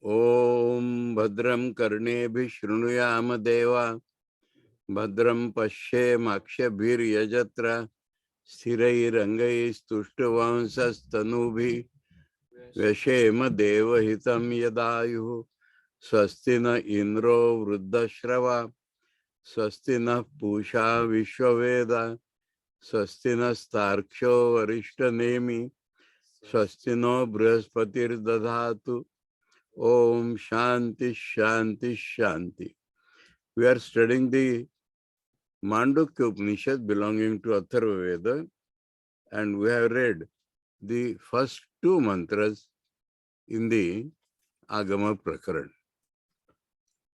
Om Bhadram Karnebhi Shrunuyama Deva Bhadram Pashe Makshabhir Yajatra Sthirai Rangai Stushtavanshas Tanubhi Vyashema Deva Hitam Yadayu Swastina Indro Vruddashrava Swastina Pusha Vishwaveda Swastina Starksho Varishta Nemi Swastino Brahaspatir Dadhatu Om Shanti Shanti Shanti. We are studying the Mandukya Upaniṣad belonging to Atharvaveda, and we have read the first two mantras in the Agama Prakaran.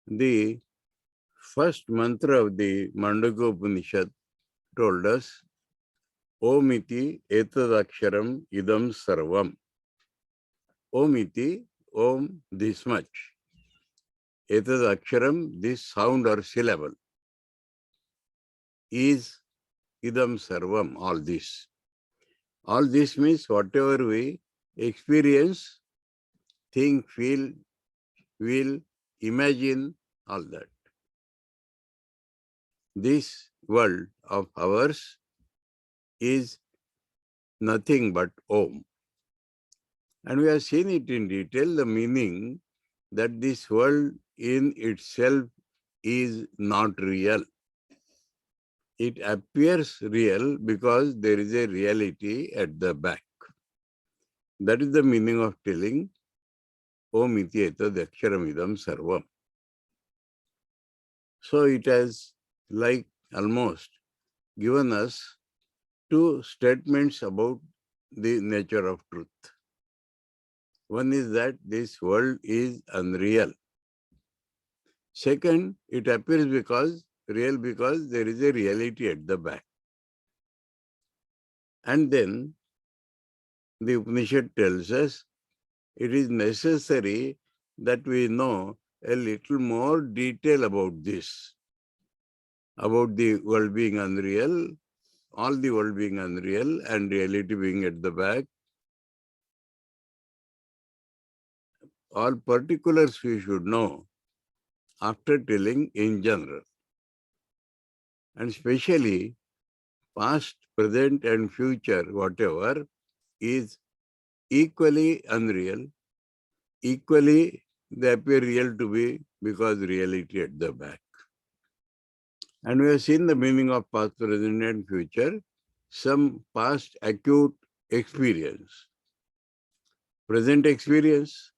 The first mantra of the Mandukya Upaniṣad told us, Om iti etadaksharam idam sarvam. Om iti, Om, this much. Etadaksharam, this sound or syllable, is idam sarvam, all this. All this means whatever we experience, think, feel, will, imagine, all that. This world of ours is nothing but Om. And we have seen it in detail, the meaning that this world in itself is not real. It appears real because there is a reality at the back. That is the meaning of telling Om iti etadaksharamidam sarvam. So it has like almost given us two statements about the nature of truth. One is that this world is unreal. Second, it appears real because there is a reality at the back. And then the Upanishad tells us it is necessary that we know a little more detail about this, about the world being unreal, all the world being unreal and reality being at the back. All particulars we should know after telling in general. And especially past, present and future, whatever, is equally unreal, equally they appear real to be because reality at the back. And we have seen the meaning of past, present and future, some past acute experience, present experience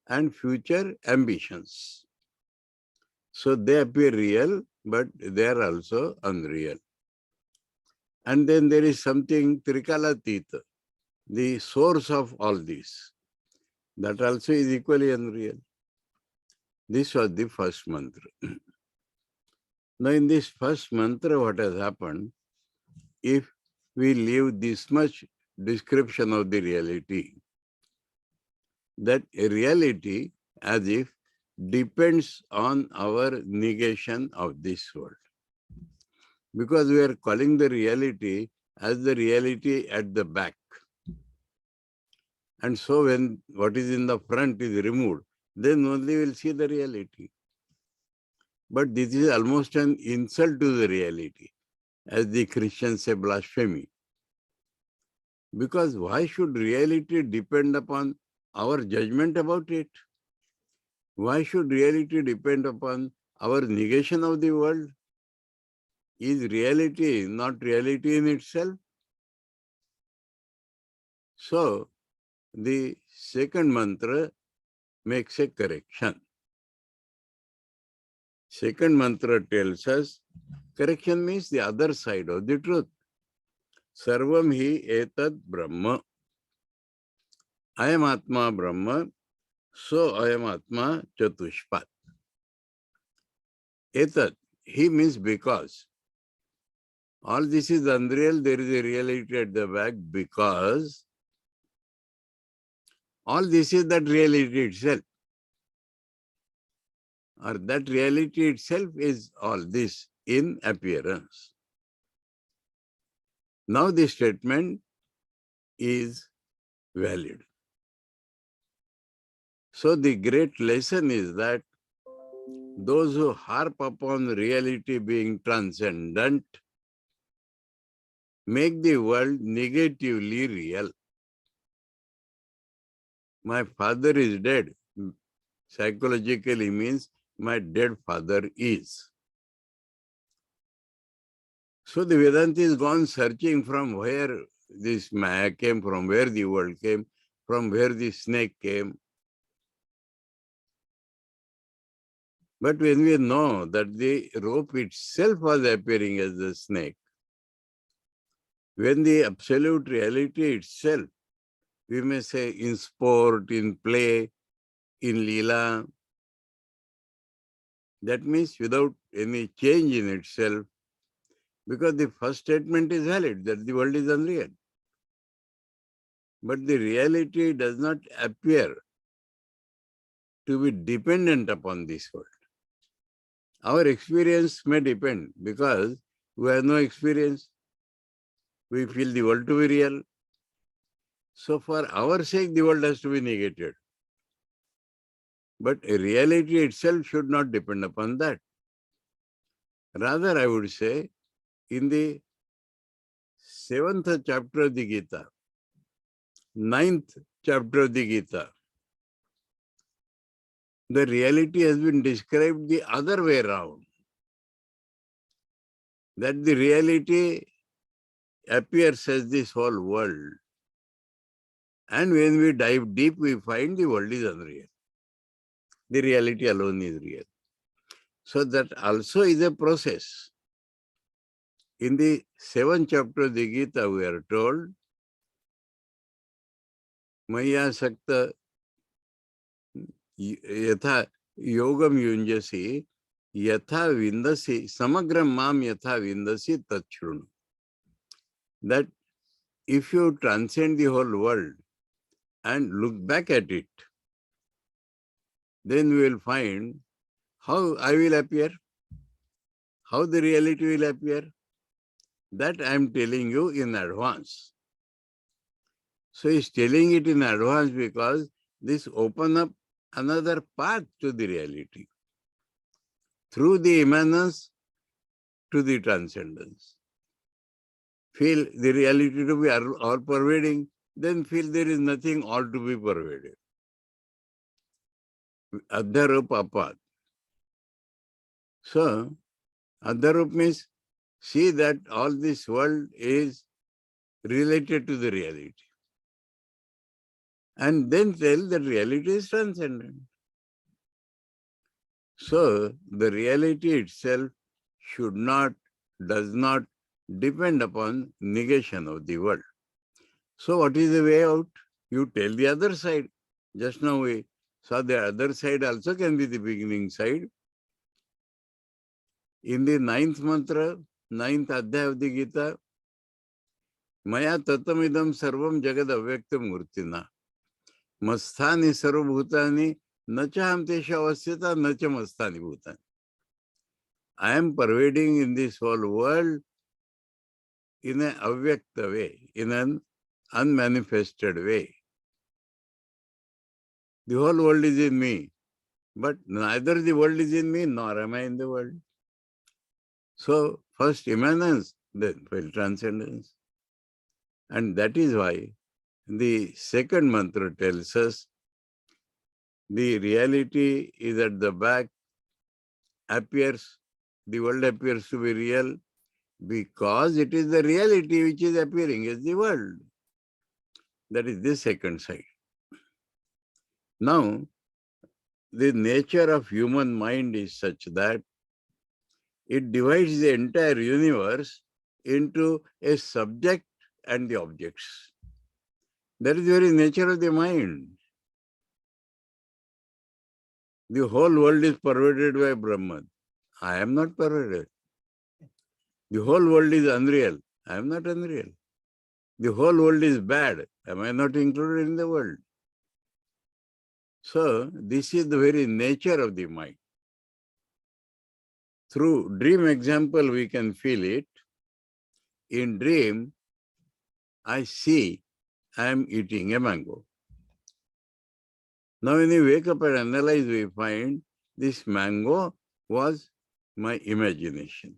and future ambitions. So they appear real, but they are also unreal. And then there is something Trikalatita, the source of all this. That also is equally unreal. This was the first mantra. Now in this first mantra, what has happened, if we leave this much description of the reality, that reality as if depends on our negation of this world. Because we are calling the reality as the reality at the back. And so when what is in the front is removed, then only we'll see the reality. But this is almost an insult to the reality, as the Christians say, blasphemy. Because why should reality depend upon our judgment about it? Why should reality depend upon our negation of the world? Is reality not reality in itself? So, the second mantra makes a correction. Second mantra tells us, correction means the other side of the truth. Sarvam hi etad Brahma. I am Atma Brahma, so I am Atma Chatushpat. Etad, he means because. All this is unreal, there is a reality at the back because all this is that reality itself. Or that reality itself is all this in appearance. Now this statement is valid. So the great lesson is that those who harp upon reality being transcendent make the world negatively real. My father is dead. Psychologically means my dead father is. So the Vedanta is gone searching from where this Maya came, from where the world came, from where the snake came. But when we know that the rope itself was appearing as the snake, when the absolute reality itself, we may say in sport, in play, in Leela, that means without any change in itself, because the first statement is valid, that the world is unreal. But the reality does not appear to be dependent upon this world. Our experience may depend because we have no experience. We feel the world to be real. So for our sake, the world has to be negated. But reality itself should not depend upon that. Rather, I would say, in the 7th chapter of the Gita, 9th chapter of the Gita, the reality has been described the other way around. That the reality appears as this whole world. And when we dive deep, we find the world is unreal. The reality alone is real. So that also is a process. In the 7th chapter of the Gita, we are told, Maya Sakta Yatha Yogam Yunjasi Yatha Vindasi Samagram Mam Yatha Vindasi Tachrunu. That if you transcend the whole world and look back at it, then we will find how I will appear, how the reality will appear. That I am telling you in advance. So he is telling it in advance because this opens up another path to the reality. Through the immanence to the transcendence. Feel the reality to be all pervading, then feel there is nothing all to be pervaded. Atharvaveda. So, Atharvaveda means see that all this world is related to the reality. And then tell that reality is transcendent. So, the reality itself should not, does not depend upon negation of the world. So, what is the way out? You tell the other side. Just now we saw the other side also can be the beginning side. In the 9th mantra, 9th adhyaya of the Gita, Maya tatamidam sarvam jagad avyaktam murtina. Masthani sarvabhutani nachaham tesha avasyata nacha masthani bhutani. I am pervading in this whole world in an avyakta way, in an unmanifested way. The whole world is in me, but neither the world is in me, nor am I in the world. So, first immanence, then transcendence. And that is why the second mantra tells us the reality is at the back, appears, the world appears to be real because it is the reality which is appearing as the world. That is the second side. Now, the nature of human mind is such that it divides the entire universe into a subject and the objects. That is the very nature of the mind. The whole world is pervaded by Brahman. I am not pervaded. The whole world is unreal. I am not unreal. The whole world is bad. Am I not included in the world? So, this is the very nature of the mind. Through dream example, we can feel it. In dream, I see I am eating a mango. Now when we wake up and analyze, we find this mango was my imagination.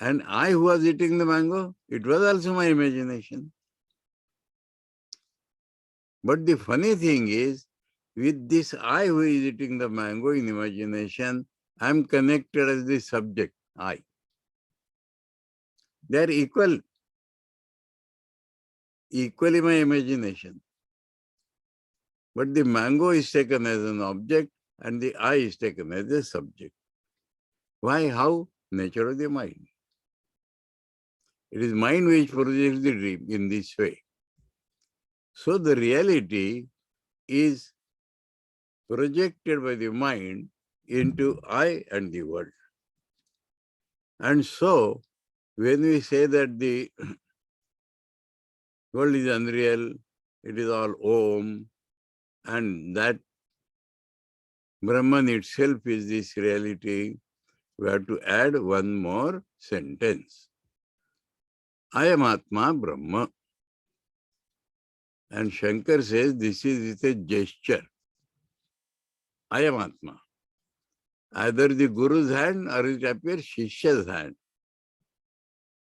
And I who was eating the mango, it was also my imagination. But the funny thing is, with this I who is eating the mango in imagination, I am connected as the subject, I. They are equally my imagination. But the mango is taken as an object and the I is taken as a subject. Why? How? Nature of the mind. It is mind which projects the dream in this way. So the reality is projected by the mind into I and the world. And so, when we say that the world is unreal, it is all Om, and that Brahman itself is this reality, we have to add one more sentence. I am Atma Brahma. And Shankar says this is with a gesture. I am Atma. Either the Guru's hand or it appears Shishya's hand.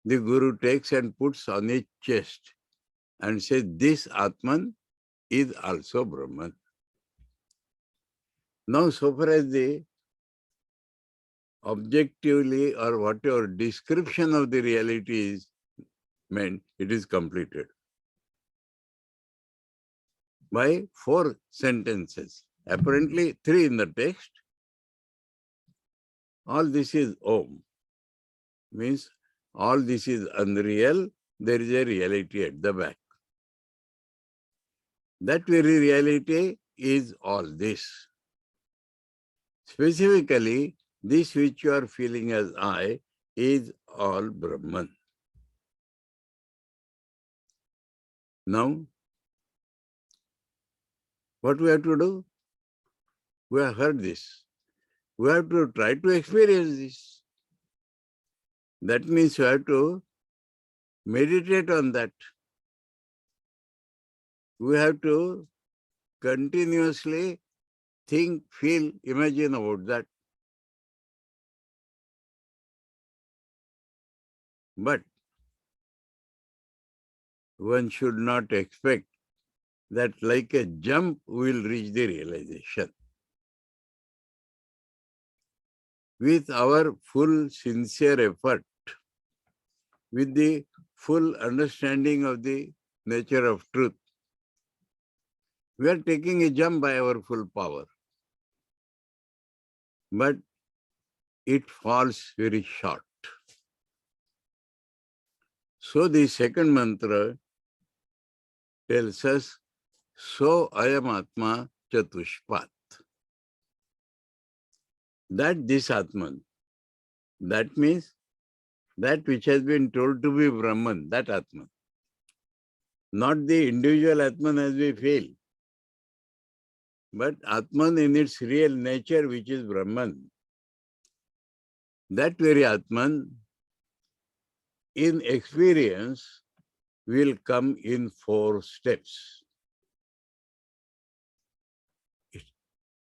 The Guru takes and puts on his chest and says, this Atman is also Brahman. Now, so far as the objectively or whatever description of the reality is meant, it is completed by 4 sentences. Apparently 3 in the text. All this is Om. Means all this is unreal. There is a reality at the back. That very reality is all this. Specifically, this which you are feeling as I is all Brahman. Now, what we have to do? We have heard this. We have to try to experience this. That means you have to meditate on that. We have to continuously think, feel, imagine about that. But one should not expect that like a jump we will reach the realization. With our full sincere effort, with the full understanding of the nature of truth, we are taking a jump by our full power. But it falls very short. So the second mantra tells us, so ayam atma chatushpat. That this Atman, that means that which has been told to be Brahman, that Atman. Not the individual Atman as we feel, but Atman in its real nature, which is Brahman. That very Atman, in experience, will come in 4 steps.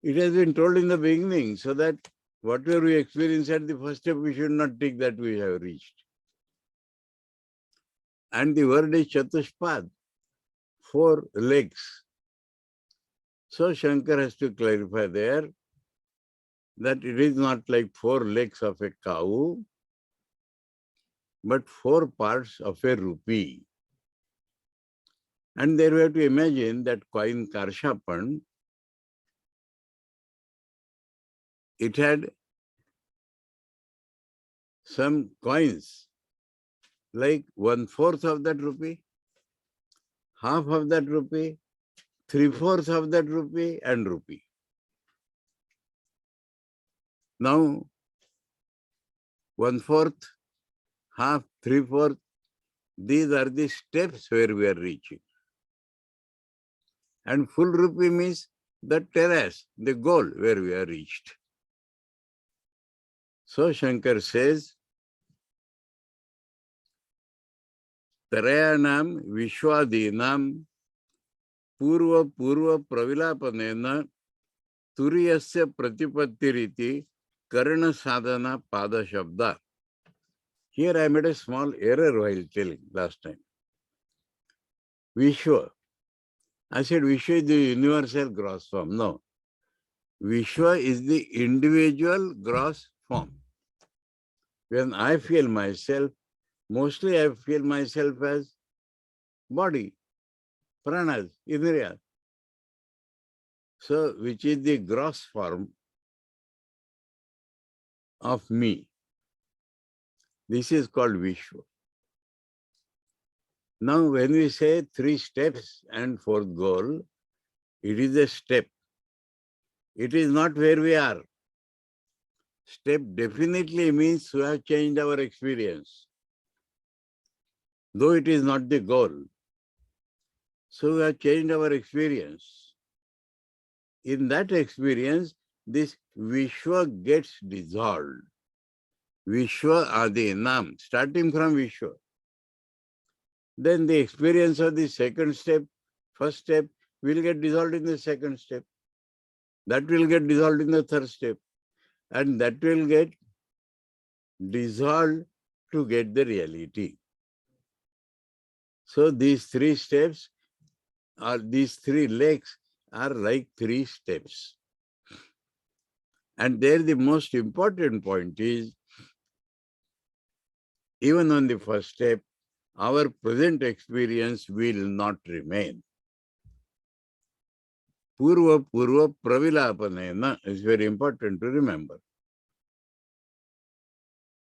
It has been told in the beginning, so that whatever we experience at the first step, we should not take that we have reached. And the word is Chatushpad, 4 legs. So Shankar has to clarify there that it is not like 4 legs of a cow, but 4 parts of a rupee. And there we have to imagine that coin Karshapan, it had some coins, like 1/4 of that rupee, half of that rupee, 3/4 of that rupee, and rupee. Now, 1/4, half, 3/4, these are the steps where we are reaching. And full rupee means the terrace, the goal where we are reached. So Shankar says, Tarayanam Vishwadinam पूर्व प्रविलापनेन तुर्यस्य प्रतिपत्तिरिति karana sadhana pada shabda. Here I made a small error while telling last time. Vishwa. I said Vishwa is the universal gross form. No. Vishwa is the individual gross form. When I feel myself, mostly I feel myself as body, pranas, indriya. So, which is the gross form of me. This is called Vishwa. Now, when we say 3 steps and 4th goal, it is a step. It is not where we are. Step definitely means we have changed our experience, though it is not the goal. So we have changed our experience. In that experience, this Vishwa gets dissolved. Vishwa Adi Nam, starting from Vishwa. Then the experience of the second step, first step, will get dissolved in the second step. That will get dissolved in the third step. And that will get dissolved to get the reality. So these 3 steps, or these 3 legs, are like 3 steps. And there the most important point is, even on the first step, our present experience will not remain. Purva pravilapanena is very important to remember.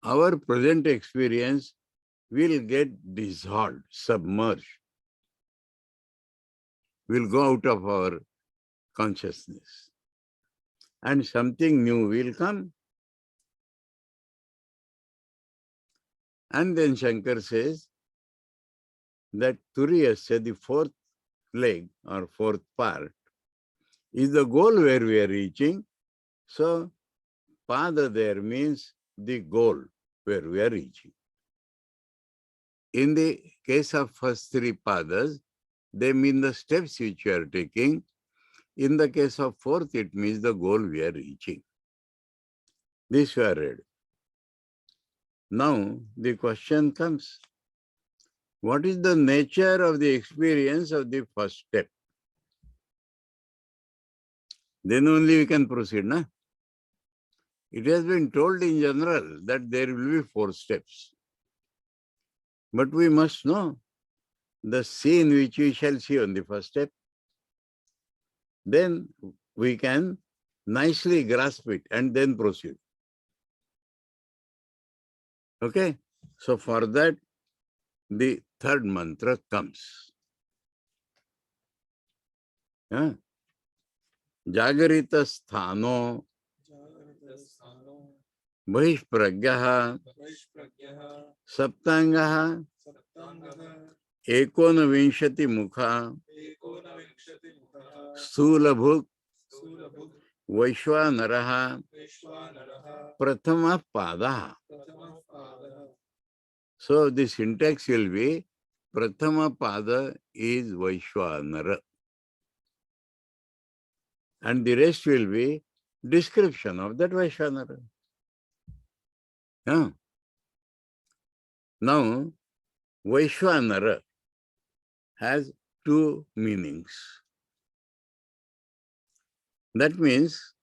Our present experience will get dissolved, submerged, will go out of our consciousness. And something new will come. And then Shankar says that Turiyasya, the 4th leg or 4th part, is the goal where we are reaching. So, Pada there means the goal where we are reaching. In the case of first 3 Padas, they mean the steps which we are taking. In the case of 4th, it means the goal we are reaching. This we are read. Now, the question comes, what is the nature of the experience of the first step? Then only we can proceed, na? It has been told in general that there will be 4 steps. But we must know the scene which we shall see on the first step. Then we can nicely grasp it and then proceed. Okay? So for that, the 3rd mantra comes. Jagarita sthano Bahishpragyaha Saptangaha Ekonavinshati Mukha Stulabhuk Vaishwanaraha Prathama Pada. So the syntax will be Prathama Pada is Vaishwanara. And the rest will be description of that Vaishwanara. Yeah. Now, Vaishwanara has 2 meanings. That means,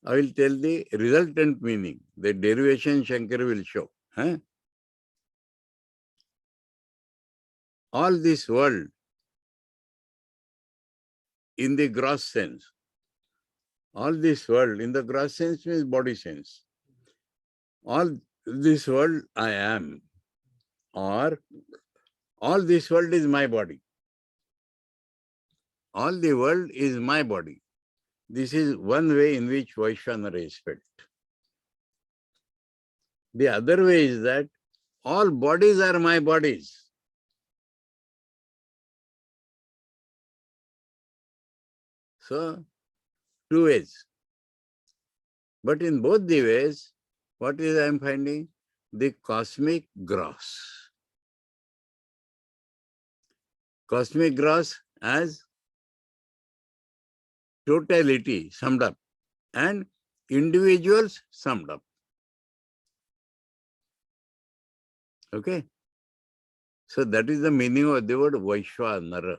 I will tell the resultant meaning. The derivation Shankara will show. All this world, in the gross sense, all this world, in the gross sense means body sense. All this world I am, or all this world is my body. All the world is my body. This is one way in which Vaishwanara is felt. The other way is that all bodies are my bodies. So, 2 ways. But in both the ways, what is I am finding? The cosmic gross. Cosmic gross as totality summed up and individuals summed up. Okay? So that is the meaning of the word Vaishvanara.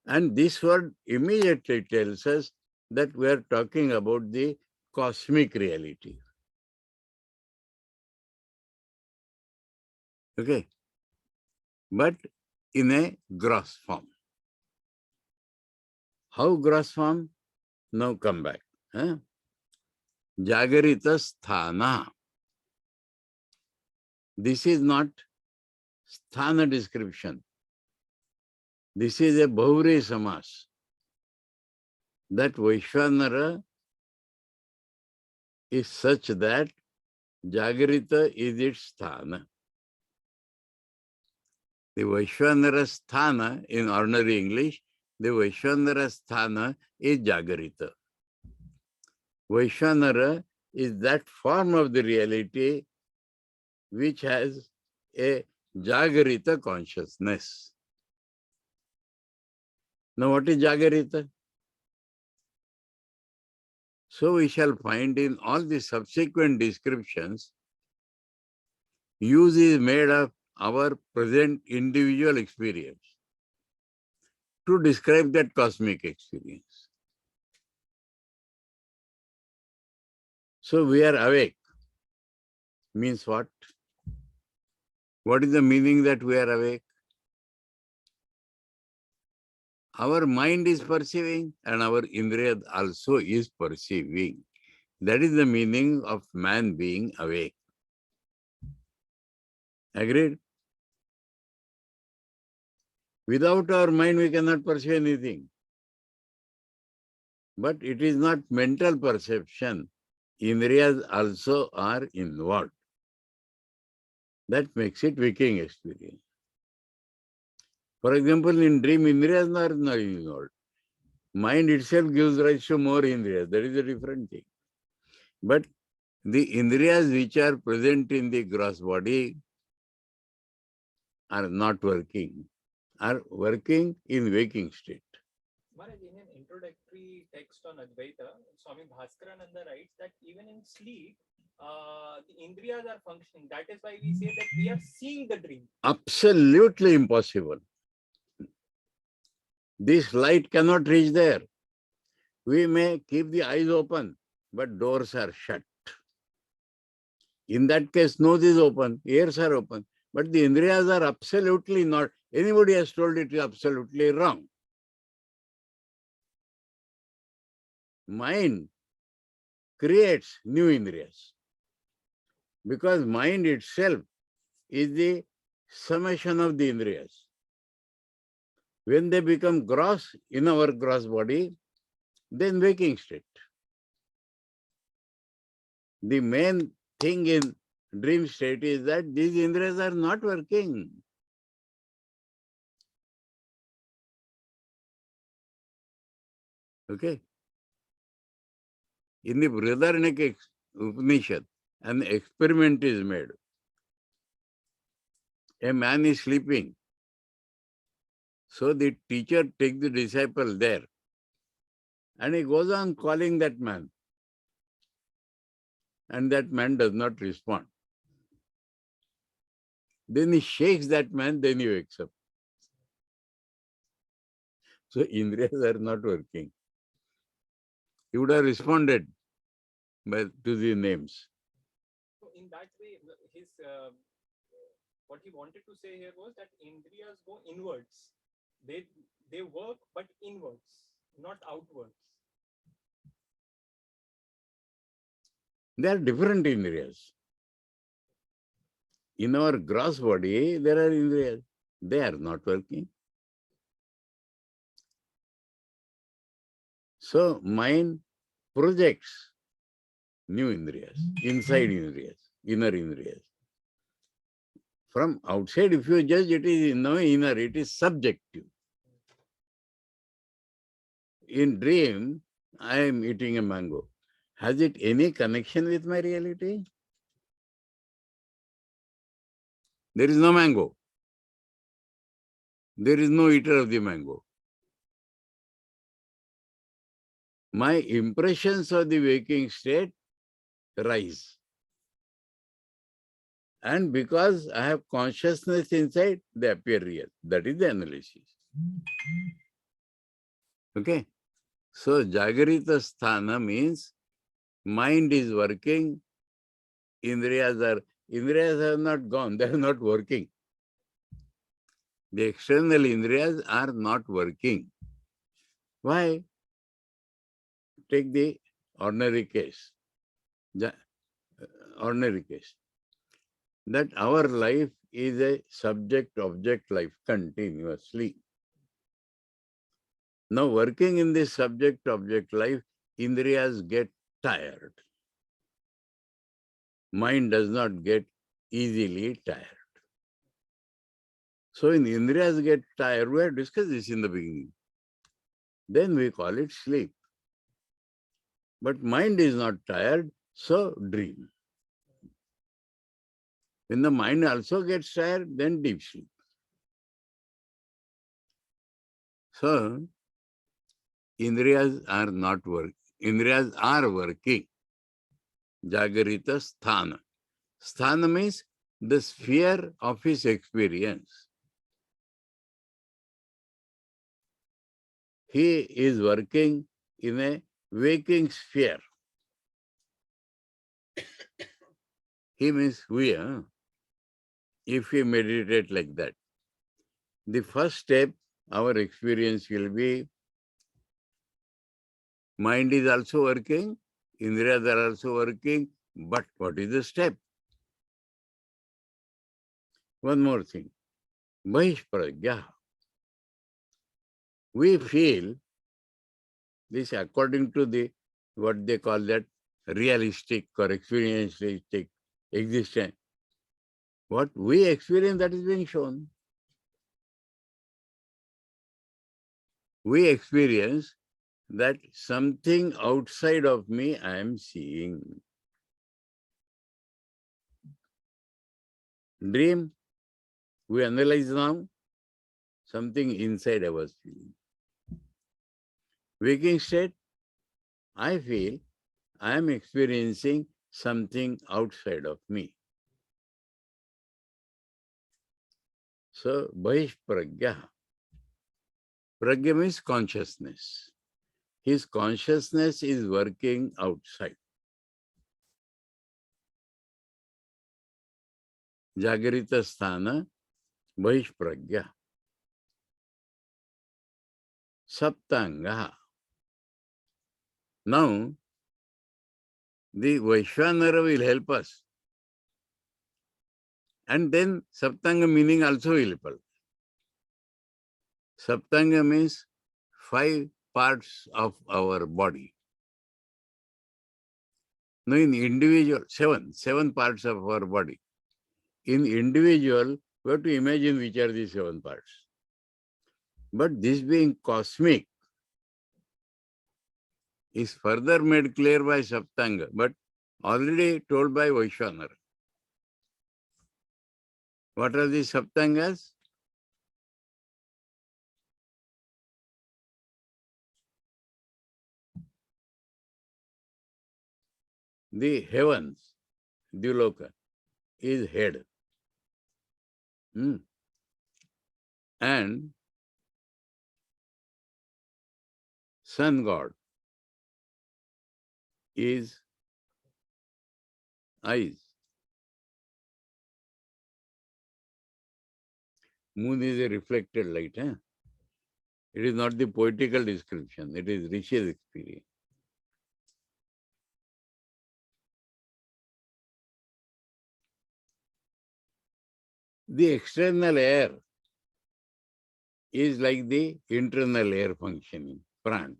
And this word immediately tells us that we are talking about the cosmic reality. Okay? But in a gross form. How gross form? Now come back. Jagarita sthana. This is not sthana description. This is a Bahuri Samas. That Vaishvanara is such that Jagarita is its sthana. The Vaishvanara sthana, in ordinary English, the Vaishvanara sthana is Jagarita. Vaishvanara is that form of the reality which has a Jagarita consciousness. Now what is Jagarita? So we shall find in all the subsequent descriptions, use is made of our present individual experience to describe that cosmic experience. So we are awake. Means what? What is the meaning that we are awake? Our mind is perceiving and our indriya also is perceiving. That is the meaning of man being awake. Agreed? Without our mind, we cannot perceive anything. But it is not mental perception. Indriyas also are involved. That makes it waking experience. For example, in dream, indriyas are not involved. Mind itself gives rise to more indriyas. That is a different thing. But the indriyas which are present in the gross body are not working, are working in waking state. Maharaj, in an introductory text on Advaita, Swami Bhaskarananda writes that even in sleep, the indriyas are functioning. That is why we say that we are seeing the dream. Absolutely impossible. This light cannot reach there. We may keep the eyes open, but doors are shut. In that case, nose is open, ears are open, but the indriyas are absolutely not. Anybody has told it is absolutely wrong. Mind creates new indriyas because mind itself is the summation of the indriyas. When they become gross in our gross body, then waking state. The main thing in dream state is that these indriyas are not working. Okay? In the Brihadaranyaka Upanishad, an experiment is made. A man is sleeping. So the teacher takes the disciple there and he goes on calling that man. And that man does not respond. Then he shakes that man, then he wakes up. So indriyas are not working. He would have responded to the names. So in that way, his what he wanted to say here was that indriyas go inwards. They work, but inwards, not outwards. They are different indriyas. In our gross body, there are indriyas. They are not working. So mind projects new indriyas, inside indriyas, inner indriyas. From outside, if you judge, it is no inner, it is subjective. In dream, I am eating a mango. Has it any connection with my reality? There is no mango. There is no eater of the mango. my impressions of the waking state rise. And because I have consciousness inside, they appear real. That is the analysis. Okay? So, Jagarita Sthana means mind is working, Indriyas are not gone, they are not working. The external Indriyas are not working. Why? Take the ordinary case. Ordinary case. That our life is a subject-object life continuously. Now, working in this subject-object life, Indriyas get tired. Mind does not get easily tired. So, when Indriyas get tired, we have discussed this in the beginning. Then we call it sleep. But mind is not tired, so dream. When the mind also gets tired, then deep sleep. So, Indriyas are not working. Indriyas are working. Jagarita Sthana. Sthana means the sphere of his experience. He is working in a waking sphere. He means we, if we meditate like that. The first step, our experience will be, mind is also working, Indriyas are also working, but what is the step? One more thing, Mahishpragya. We feel this according to the, what they call that, realistic or experientialistic existence. What we experience, that is being shown. We experience that something outside of me I am seeing. Dream, we analyze now, something inside I was feeling. Waking state, I feel I am experiencing something outside of me. So, Bahishpragya. Pragya means consciousness. His consciousness is working outside. Jagarita Sthana, Bahishpragya. Saptanga. Now, the Vaishvanara will help us. And then Saptanga meaning also will help. Saptanga means 5 parts of our body. Now in individual, 7 parts of our body. In individual, we have to imagine which are the 7 parts. But this being cosmic is further made clear by Saptanga, but already told by Vaishvanara. What are the Saptangas? The heavens, Dhyuloka, is head. And sun god is eyes. Moon is a reflected light. It is not the poetical description, it is Rishi's experience. The external air is like the internal air functioning, pran.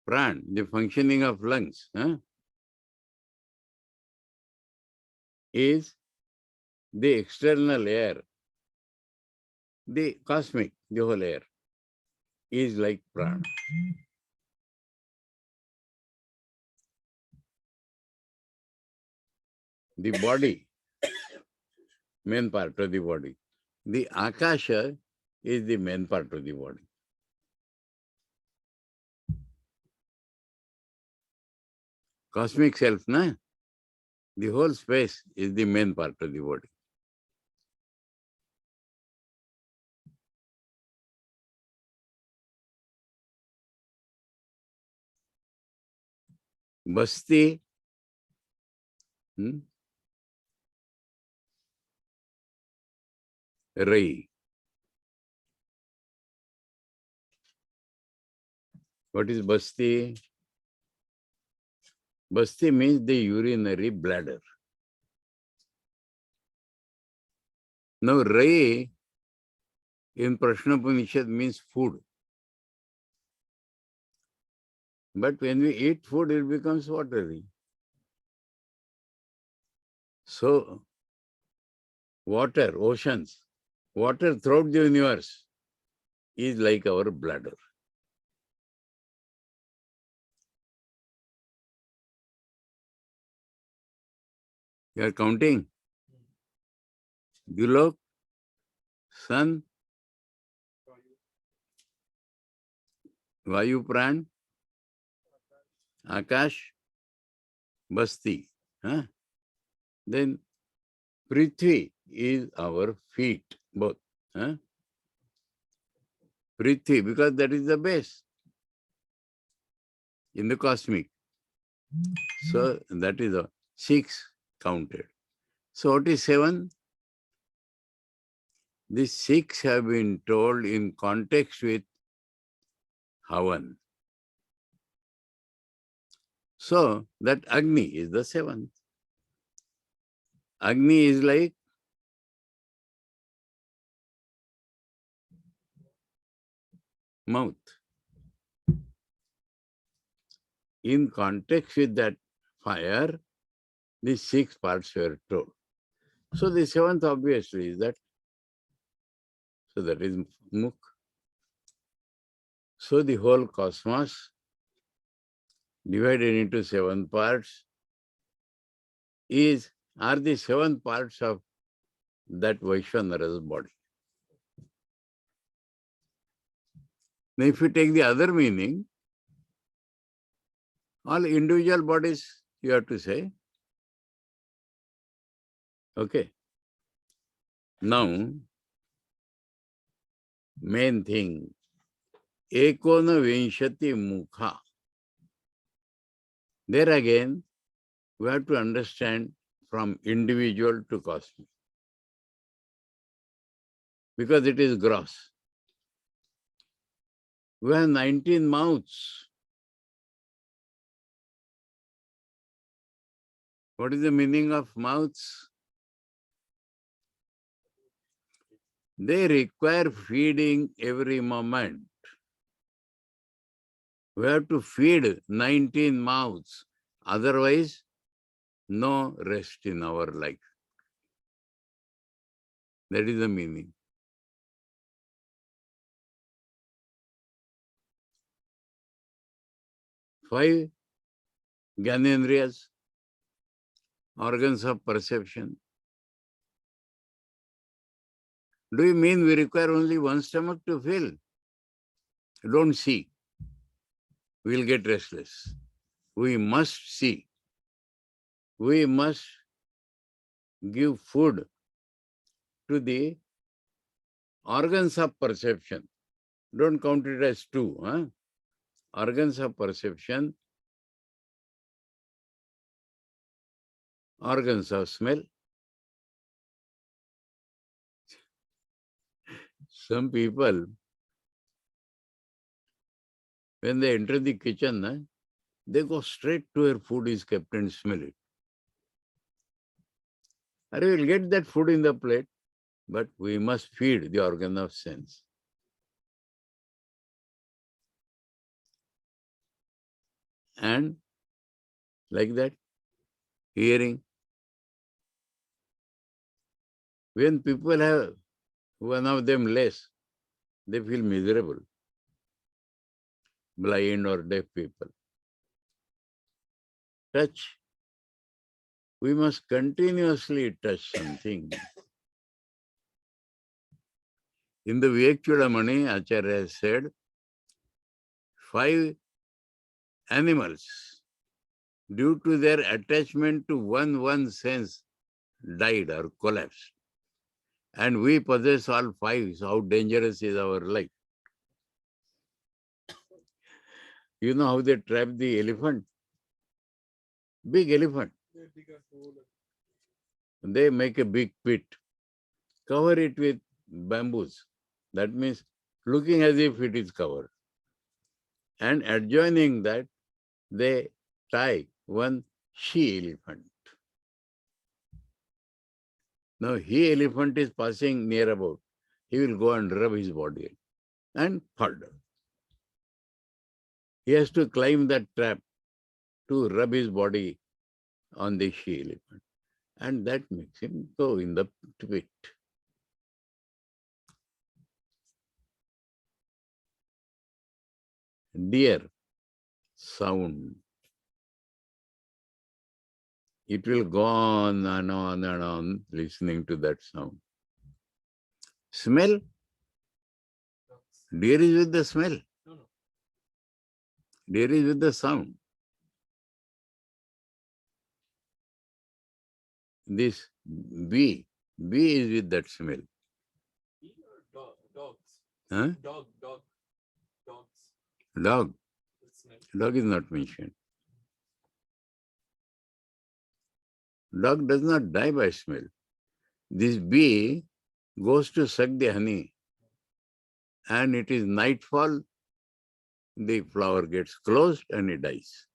Pran, the functioning of lungs, is the external air. The cosmic, the whole air, is like prana. The body, main part of the body. The akasha is the main part of the body. Cosmic self, na? The whole space is the main part of the body. Basti, Rai. What is Basti? Basti means the urinary bladder. Now, Rai in Prashna Upanishad means food. But when we eat food, it becomes watery. So, water, oceans, water throughout the universe is like our bladder. You are counting? Gulok, sun, Vayu Pran, Akash, Basti. Huh? Then Prithvi is our feet, both. Huh? Prithvi, because that is the base in the cosmic. So that is a 6 counted. So what is 7? These 6 have been told in context with Havan. So that Agni is the 7th. Agni is like mouth. In context with that fire, these 6 parts were told. So the 7th obviously is that. So that is Mukh. So the whole cosmos divided into 7 parts are the 7 parts of that Vaishvanara's body. Now if you take the other meaning, all individual bodies you have to say. Okay. Now, main thing, Ekona Vinshati Mukha. There again, we have to understand from individual to cosmic. Because it is gross. We have 19 mouths. What is the meaning of mouths? They require feeding every moment. We have to feed 19 mouths. Otherwise, no rest in our life. That is the meaning. Five Gyanendriyas, organs of perception. Do you mean we require only one stomach to fill? Don't see. We'll get restless. We must see. We must give food to the organs of perception. Don't count it as 2. Huh? Organs of perception, organs of smell. Some people, when they enter the kitchen, they go straight to where food is kept and smell it. Or we will get that food in the plate, but we must feed the organ of sense. And like that, hearing. When people have one of them less, they feel miserable. Blind or deaf people. Touch. We must continuously touch something. In the Vivekananda, Acharya has said, 5 animals due to their attachment to one sense, died or collapsed. And we possess all five. So how dangerous is our life? You know how they trap the elephant? Big elephant. They make a big pit, cover it with bamboos. That means looking as if it is covered. And adjoining that, they tie one she-elephant. Now, he-elephant is passing near about. He will go and rub his body and fall down. He has to climb that trap to rub his body on the she-elephant. And that makes him go in the pit. Dear sound. It will go on and on and on listening to that sound. Smell? Deer is with the smell. Deer is with the sound. This bee is with that smell. Bee or dogs? Huh? Dogs. Dog. Dog is not mentioned. Dog does not die by smell. This bee goes to suck the honey, and it is nightfall, the flower gets closed and it dies.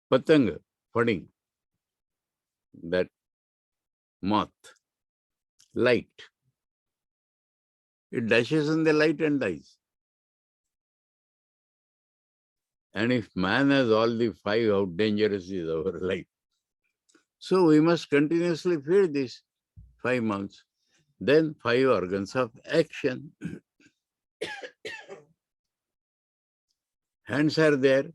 Patanga, pudding, that moth, light. It dashes on the light and dies. And if man has all the five, how dangerous is our life? So we must continuously feed these 5 mouths. Then 5 organs of action. Hands are there.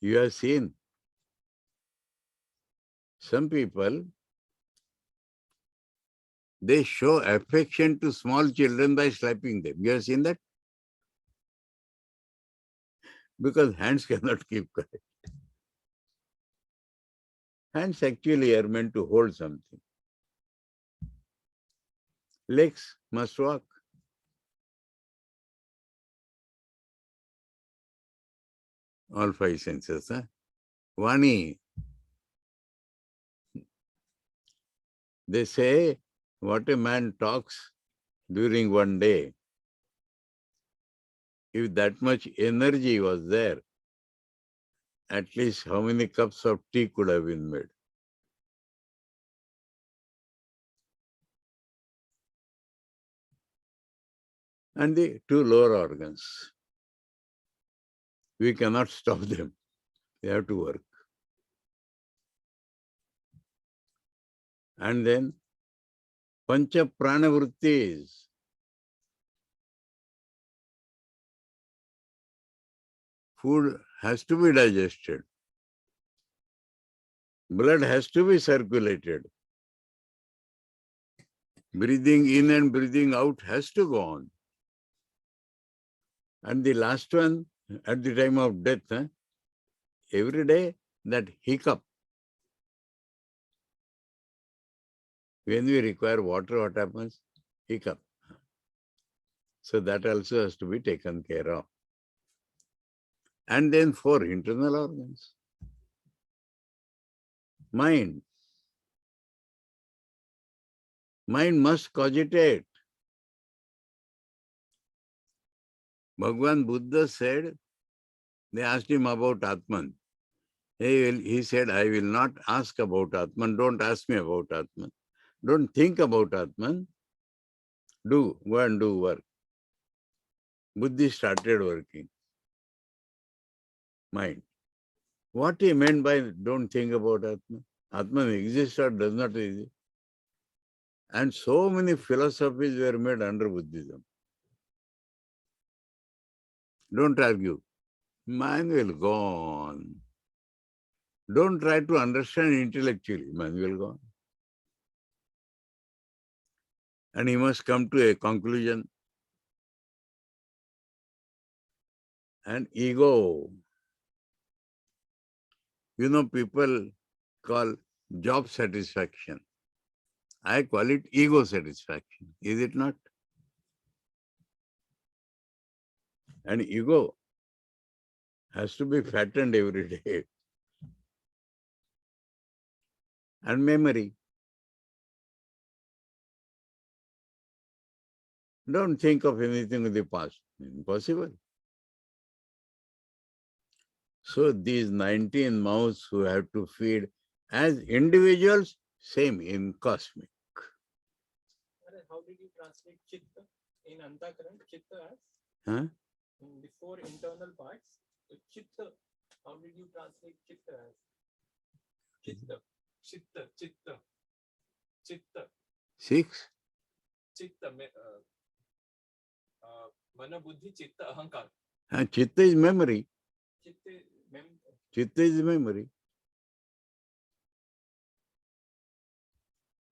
You have seen some people, they show affection to small children by slapping them. You have seen that? Because hands cannot keep quiet. Hands actually are meant to hold something. Legs must walk. All 5 senses. Vani. They say what a man talks during one day, if that much energy was there, at least how many cups of tea could have been made? And the 2 lower organs, we cannot stop them. They have to work. And then Pancha Prana Vrittis. Food has to be digested. Blood has to be circulated. Breathing in and breathing out has to go on. And the last one, at the time of death, every day that hiccup. When we require water, what happens? Hiccup. So that also has to be taken care of. And then 4 internal organs. Mind. Mind must cogitate. Bhagavan Buddha said, they asked him about ātman. He said, I will not ask about ātman. Don't ask me about ātman. Don't think about ātman. Go and do work. Buddhi started working. Mind. What he meant by don't think about ātman? Ātman exists or does not exist? And so many philosophies were made under Buddhism. Don't argue. Man will go on. Don't try to understand intellectually. Man will go on. and he must come to a conclusion. And ego, people call job satisfaction. I call it ego satisfaction. Is it not? And ego has to be fattened every day. And memory. Don't think of anything in the past. Impossible. So these 19 mouths who have to feed as individuals, same in cosmic. How did you translate chitta in Antakaran? Chitta as? Huh? In the 4 internal parts. Chitta. How did you translate chitta as? Chitta. Chitta. Chitta. Chitta. 6? Chitta. Mana buddhi chitta ahankar. Chitta is memory. Chitta, Chitta is memory.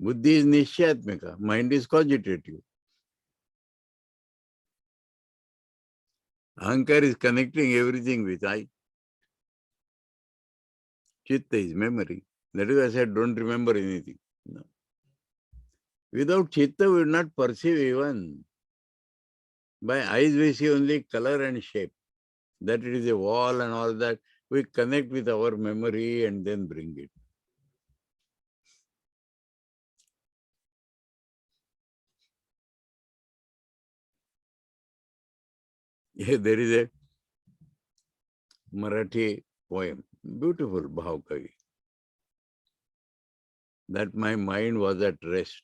Buddhi is nishyatmika. Mind is cogitative. Ahankar is connecting everything with I. Chitta is memory. That is why I said don't remember anything. No. Without chitta, we will not perceive even. By eyes we see only color and shape. That it is a wall and all that. We connect with our memory and then bring it. Yeah, there is a Marathi poem, beautiful Bhavkavi, that my mind was at rest.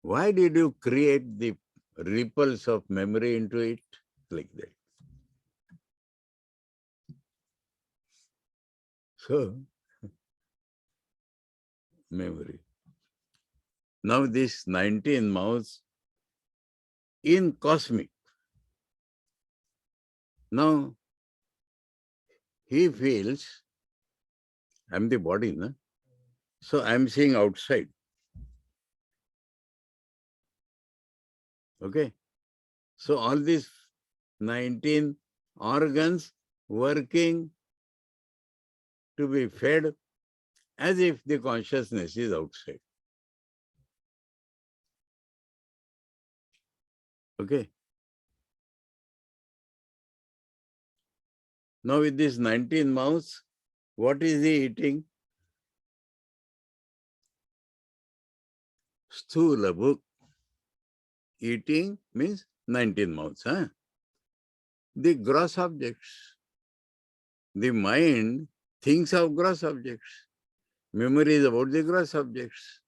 Why did you create the ripples of memory into it? Like that. So, memory. Now this 19 mouths in cosmic. Now, he feels, I'm the body, no? So I'm seeing outside. Okay? So all these 19 organs working to be fed as if the consciousness is outside. Okay? Now with these 19 mouths, what is he eating? Sthula book. Eating means 19 mouths. Huh? The gross objects. The mind thinks of gross objects. Memory is about the gross objects.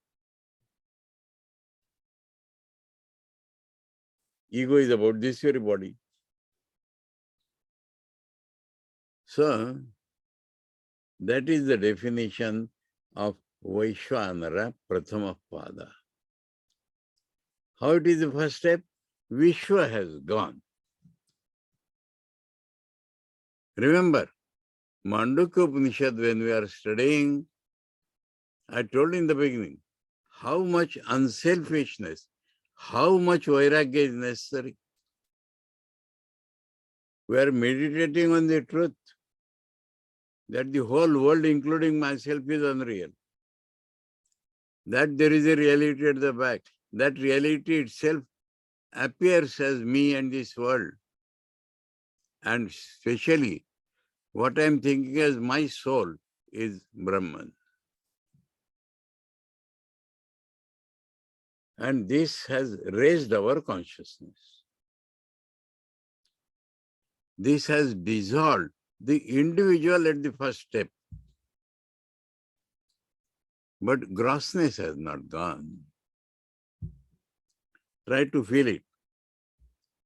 Ego is about this very body. So, that is the definition of Vaishvanara Prathama Pada. How it is the first step? Vishwa has gone. Remember, Mandukya Upaniṣad, when we are studying, I told in the beginning, how much unselfishness, how much vairagya is necessary. We are meditating on the truth that the whole world, including myself, is unreal. That there is a reality at the back. That reality itself appears as me and this world. And especially, what I am thinking as my soul is Brahman. And this has raised our consciousness. This has dissolved the individual at the first step. But grossness has not gone. Try to feel it.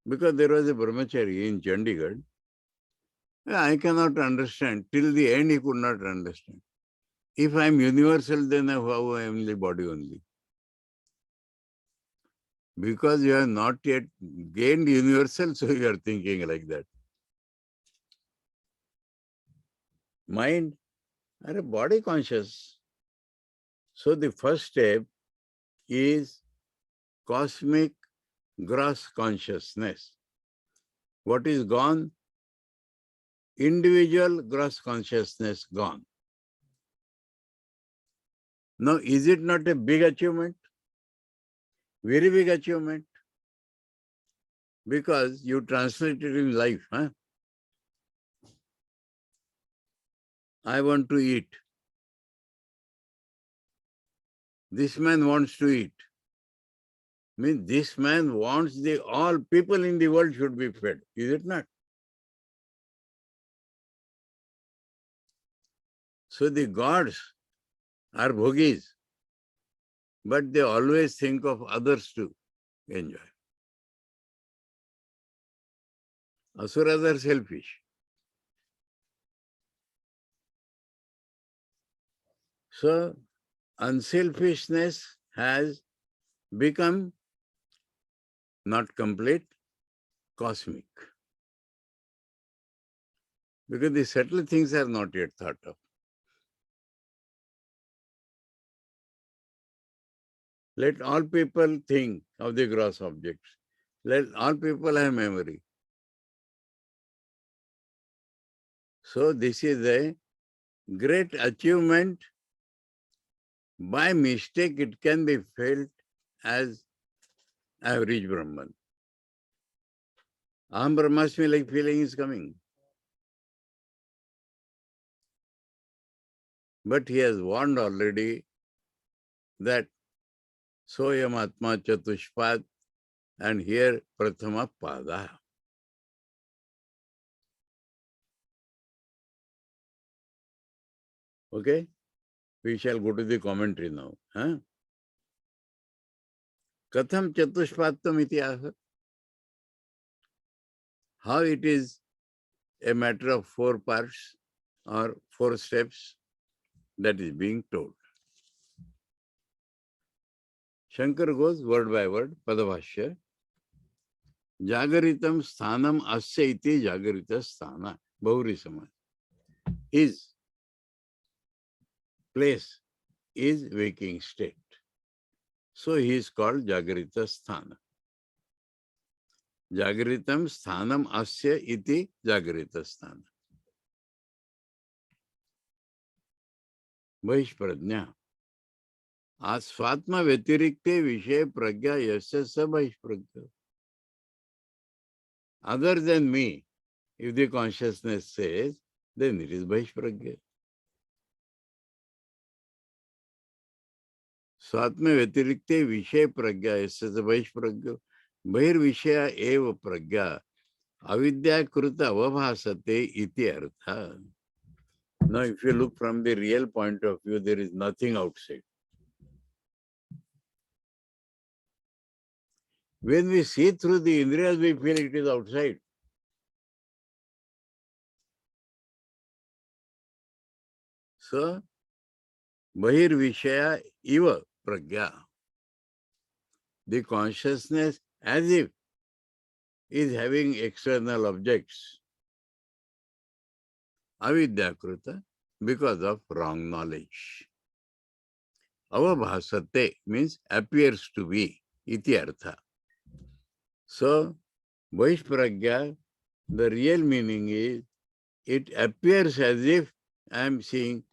Because there was a brahmachari in Chandigarh. I cannot understand. Till the end, he could not understand. If I am universal, then how I am the body only? Because you have not yet gained universal, so you are thinking like that. Mind are a body conscious. So the first step is cosmic gross consciousness. What is gone? Individual gross consciousness gone. Now, is it not a big achievement? Very big achievement. Because you translate it in life. Huh? I want to eat. This man wants to eat. Means this man wants all people in the world should be fed. Is it not? So the gods are bhogis, but they always think of others to enjoy. Asuras are selfish. So unselfishness has become not complete, cosmic. Because the subtle things are not yet thought of. Let all people think of the gross objects. Let all people have memory. So this is a great achievement. By mistake, it can be felt as average Brahman. Aham Brahmasmi like feeling is coming. But he has warned already that Soyam Atma Chatushpad and here Prathama Pada. Okay? We shall go to the commentary now. Huh? Katham Chatushpadtam iti aha. How it is a matter of 4 parts or 4 steps that is being told. Shankar goes word by word, Padavashya. Jagaritam sthanam asya iti jagarita sthana. Bahuri samaj. His place is waking state. So he is called Jagarita Sthana. Jagaritam sthanam asya iti Jagarita Sthana. Bahishprajna. Asvatma vetirikte vishay pragya yasya sa bahishprajna. Other than me, if the consciousness says, then it is bahishprajna. Swatma vetirikte vishay pragya yasya sa bahishprajna. Bahir vishaya eva pragya avidya kruta avabhasate iti artha. Now, if you look from the real point of view, there is nothing outside. When we see through the indriyas, we feel it is outside. So, bahir vishaya eva pragya. The consciousness as if is having external objects. Avidya-kruta, because of wrong knowledge. Avabhasate means appears to be, iti artha. So, Vaishpragya, the real meaning is, it appears as if I am seeing,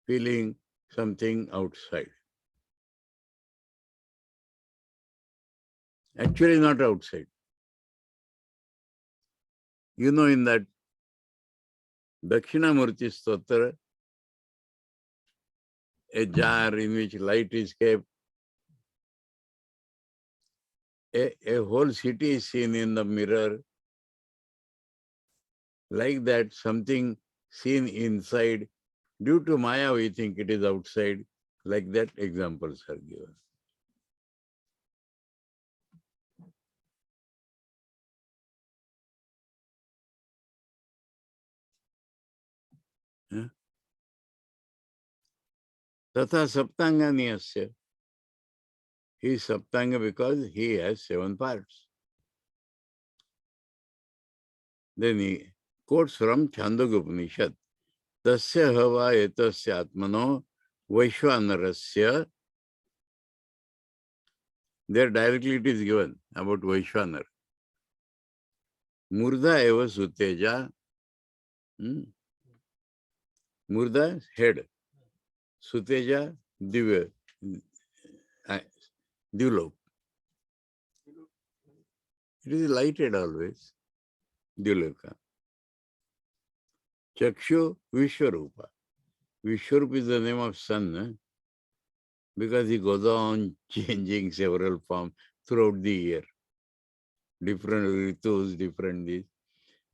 feeling something outside. Actually not outside. You know, in that Dakshinamurti Stotra, a jar in which light is kept, a whole city is seen in the mirror. Like that, something seen inside. Due to Maya, we think it is outside. Like that, examples are given. Tatha Saptanga Niyasya. He is Saptanga because he has 7 parts. Then he quotes from Māṇḍūkya Upaniṣad. Tasya hava etasya ātmano vaishvanarasya There directly it is given about Vaishwanar. Murdha eva suteja. Murdha, head. Suteja, divya. Divlok. It is lighted always. Divloka. Chakshu Vishwarupa. Vishwarupa is the name of sun, because he goes on changing several forms throughout the year. Different ritus, different this.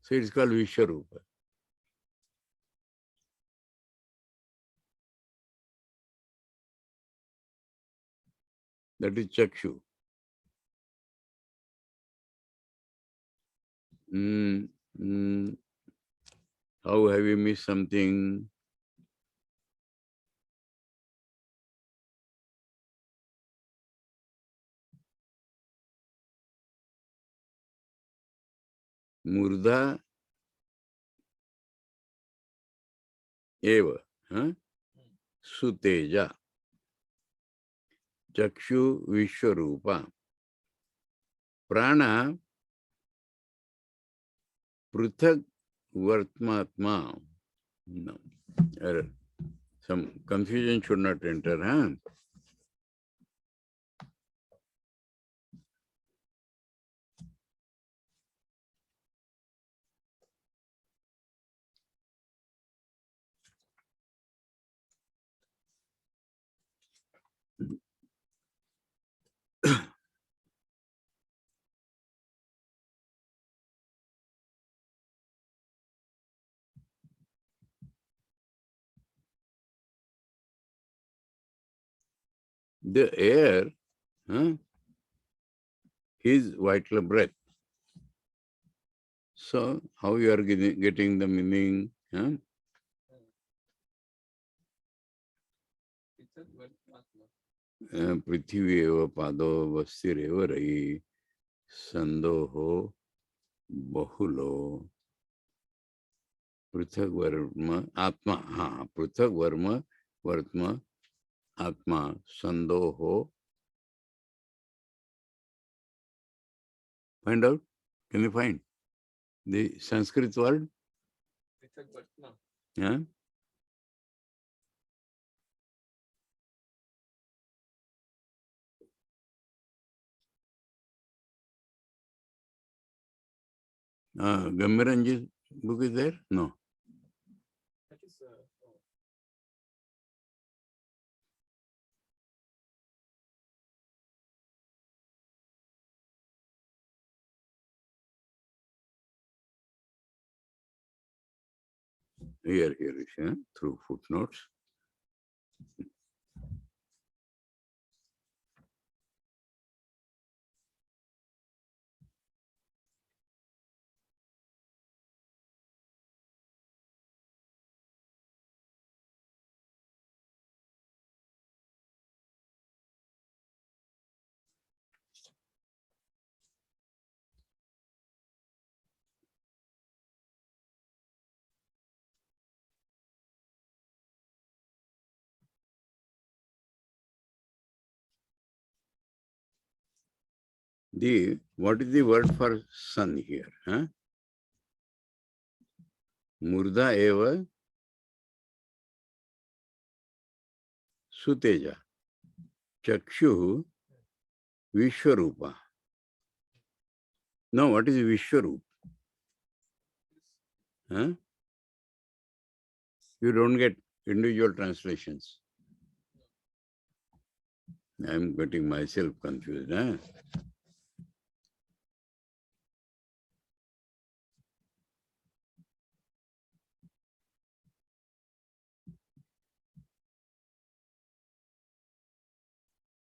So it's called Vishwarupa. That is Chakshu. How have you missed something? Murdha eva. Suteja. Chakshu Vishwarupa. Prana Pruthak Vartmatma. No. Error. Some confusion should not enter. The air is vital breath. So, how you are getting the meaning? Prithvi eva pado vastireva rai sandoho bahulo pruthak varma atma. Pruthak varma vartma atma sandoho. Find out. Can you find the Sanskrit word? Yeah. Gambiranji's book is there? No. That is, Here is through footnotes. What is the word for sun here? Murdha eva suteja. Chakshu Vishwarupa. Now, what is Vishwarup? You don't get individual translations. I am getting myself confused.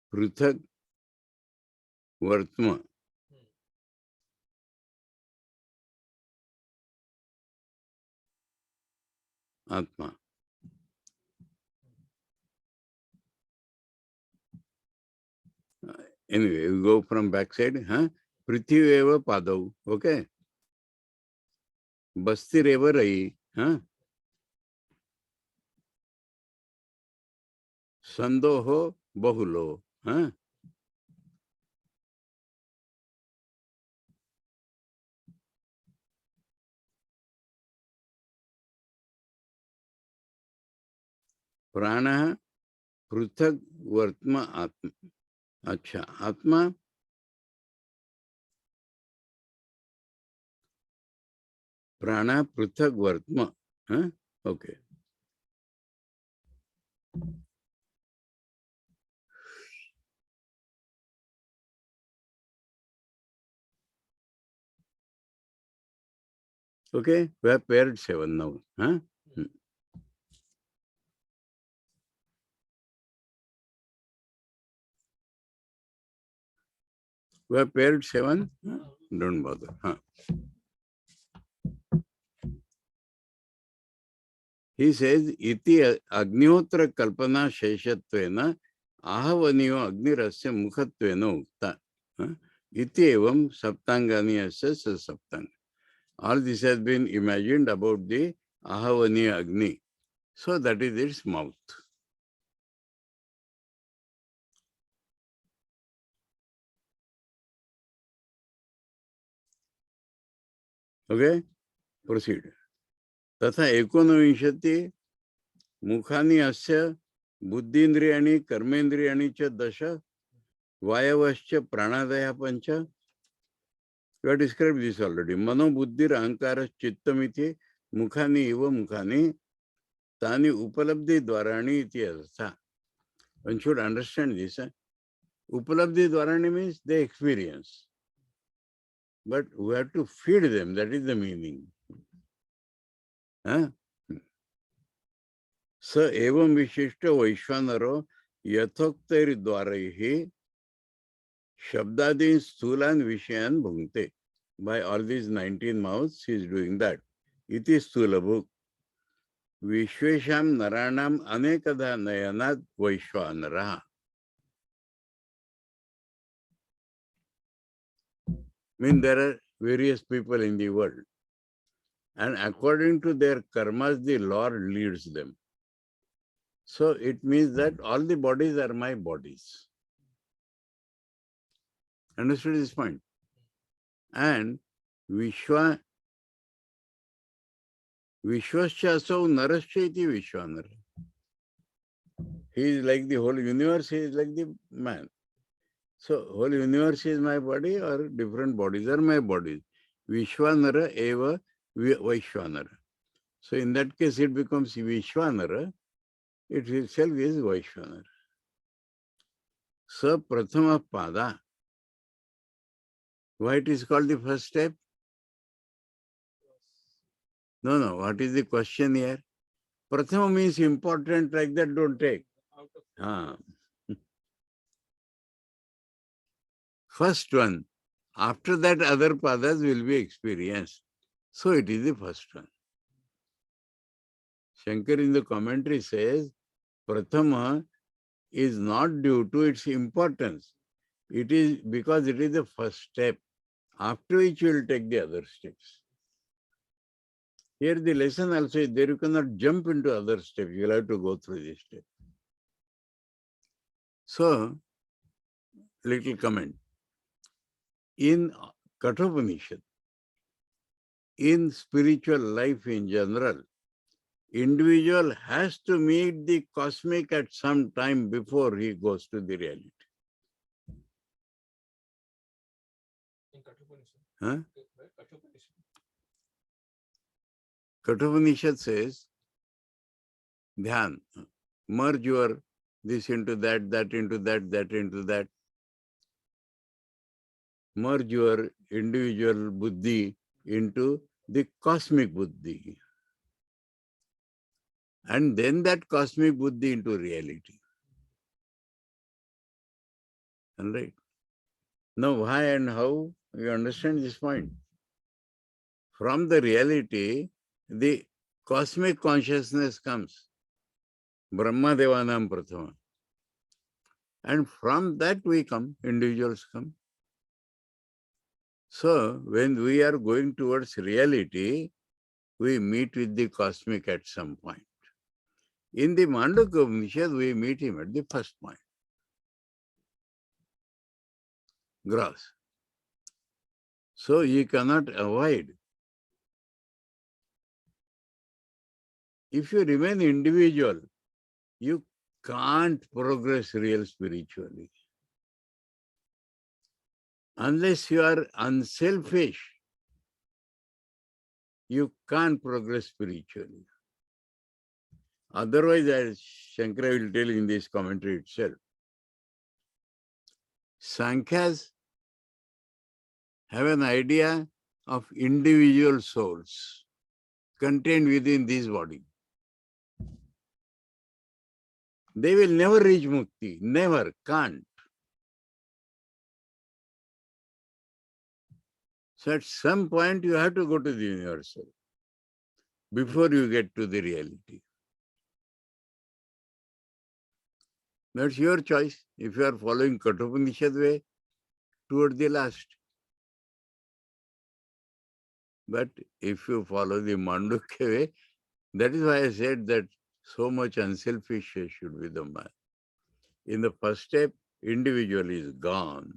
Pruthak Vartma. Atma. Anyway, we go from backside. Prithvi eva padav. Okay. Bastir eva rai. Sandoho bahulo. Prana pruthak vartma atma. Acha, atma prana pruthak vartma. Huh? Okay. Okay, we have paired 7 now. Huh? We have paired 7. Huh? Don't bother. Huh? He says, iti agnihotra kalpana sheshatvena ahavaniyo agnirasya mukhatvena ukta. Iti evam saptangani asya saptang. All this has been imagined about the ahavaniya agni. So that is its mouth. Okay? Proceed. तथा एकोनविंशति मुखानि अस्य बुद्धीन्द्रियाणि कर्मेन्द्रियाणि च दश वायवश्च प्राणादयः पंच. You have described this already. Mano buddhir ahankara chittamithi mukhani iva mukhani tani upalabdhi dvarani iti artha. One should understand this. Upalabdhi dvarani means they experience. But we have to feed them. That is the meaning. स एवं विशिष्ट वैश्वानरो यथोक्तैर्द्वारैः शब्दादीन स्थूलान विषयान भुंक्ते. By all these 19 mouths, he is doing that. Iti स्थूलभुक् विश्वेषां नराणां अनेकधा नयनात् वैश्वानरः. Mean there are various people in the world, and according to their karmas, the Lord leads them. So it means that all the bodies are my bodies. Understood this point? And Vishwa Vishwascha narascha iti Vishwanara. He is like the whole universe, he is like the man. So whole universe is my body, or different bodies are my bodies. Vishwanara eva Vaishwanara. So in that case it becomes Vishwanara. It itself is Vaishwanara. Sa prathama pada. Why it is called the first step? No. What is the question here? Prathama means important, like that don't take. First one. After that, other padas will be experienced. So it is the first one. Shankar in the commentary says, Prathama is not due to its importance. It is because it is the first step, after which you will take the other steps. Here the lesson also is there, you cannot jump into other steps, you will have to go through this step. So, little comment. In Kathopanishad, in spiritual life in general, individual has to meet the cosmic at some time before he goes to the reality. In Kathopanishad. Huh? Kathopanishad says, Dhyan, merge your this into that, that into that, that into that. Merge your individual buddhi into the cosmic buddhi. And then that cosmic buddhi into reality. All right. Now, why and how? You understand this point? From the reality, the cosmic consciousness comes. Brahma Devanam Prathama. And from that we come, individuals come. So, when we are going towards reality, we meet with the cosmic at some point. In the Mandukya Upaniṣad, we meet him at the first point. Gross. So, you cannot avoid. If you remain individual, you can't progress real spiritually. Unless you are unselfish, you can't progress spiritually. Otherwise, as Shankara will tell in this commentary itself, Sankhyas have an idea of individual souls contained within this body. They will never reach mukti, never, can't. So at some point you have to go to the universal before you get to the reality. That's your choice. If you are following Kathopanishad way, toward the last. But if you follow the Mandukya way, that is why I said that so much unselfish should be the man. In the first step, individual is gone.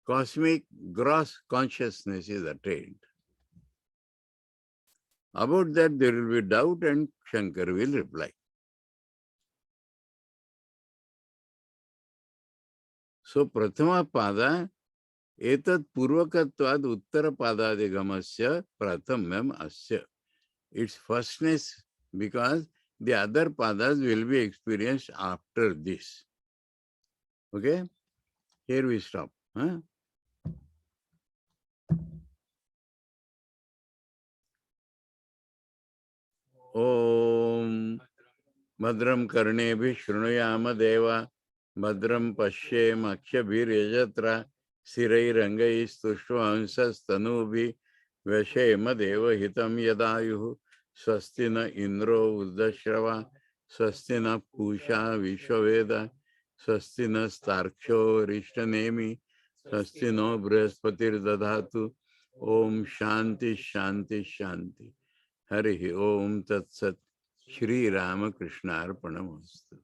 Cosmic gross consciousness is attained. About that there will be doubt and Shankar will reply. So Prathama Pada etat purvakatvad uttara padadigamasya prathamyam asya. Its firstness because the other padas will be experienced after this. Okay? Here we stop. Huh? Om Madram Karnebhi Shrunuyama Deva Madram Pashyem Akshabhir Yajatra Sirai Rangai Stushvansas Tanubhi Vashema Deva Hitam Yadayuhu Swastina Indro Uddashrava Swastina Pusha Vishwaveda Swastina Starksho Rishtanemi Swastino Brahaspatir Dadhatu Om Shanti Shanti Shanti Harihi Om Tat Sat Shri Ramakrishna Arpanamastu.